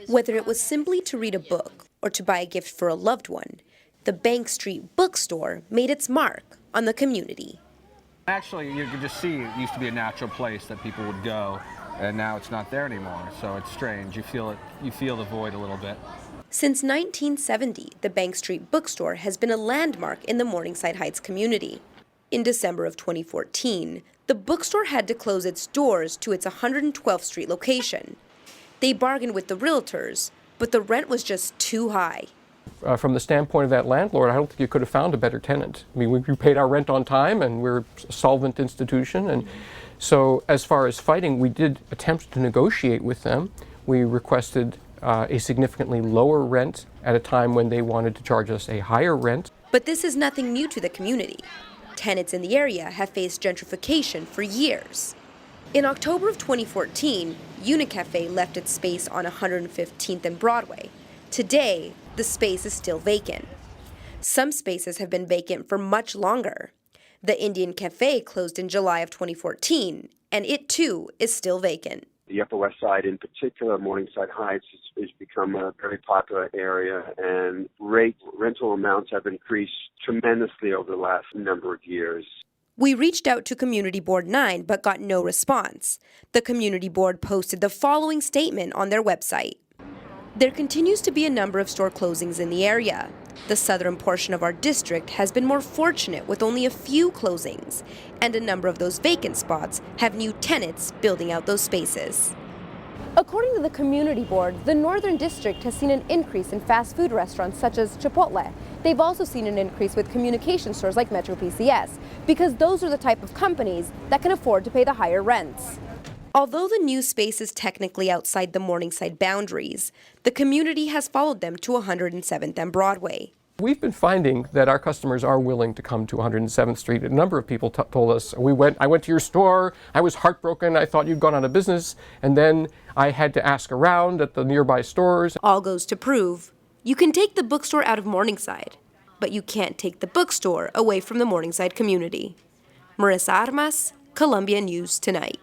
Whether it was simply to read a book or to buy a gift for a loved one, the Bank Street Bookstore made its mark on the community. Actually, you can just see it used to be a natural place that people would go, and now it's not there anymore, so it's strange. You feel the void a little bit. Since 1970, the Bank Street Bookstore has been a landmark in the Morningside Heights community. In December of 2014, the bookstore had to close its doors to its 112th Street location. They bargained with the realtors, but the rent was just too high. From the standpoint of that landlord, I don't think you could have found a better tenant. I mean, we paid our rent on time, and we're a solvent institution. And so as far as fighting, we did attempt to negotiate with them. We requested a significantly lower rent at a time when they wanted to charge us a higher rent. But this is nothing new to the community. Tenants in the area have faced gentrification for years. In October of 2014, Unicafe left its space on 115th and Broadway. Today, the space is still vacant. Some spaces have been vacant for much longer. The Indian Cafe closed in July of 2014, and it too is still vacant. The Upper West Side, in particular, Morningside Heights, has become a very popular area, and rental amounts have increased tremendously over the last number of years. We reached out to Community Board 9 but got no response. The Community Board posted the following statement on their website. There continues to be a number of store closings in the area. The southern portion of our district has been more fortunate with only a few closings, and a number of those vacant spots have new tenants building out those spaces. According to the Community Board, the Northern District has seen an increase in fast food restaurants such as Chipotle. They've also seen an increase with communication stores like Metro PCS, because those are the type of companies that can afford to pay the higher rents. Although the new space is technically outside the Morningside boundaries, the community has followed them to 107th and Broadway. We've been finding that our customers are willing to come to 107th Street. A number of people told us, I went to your store, I was heartbroken, I thought you'd gone out of business, and then I had to ask around at the nearby stores. All goes to prove, you can take the bookstore out of Morningside, but you can't take the bookstore away from the Morningside community. Marissa Armas, Columbia News Tonight.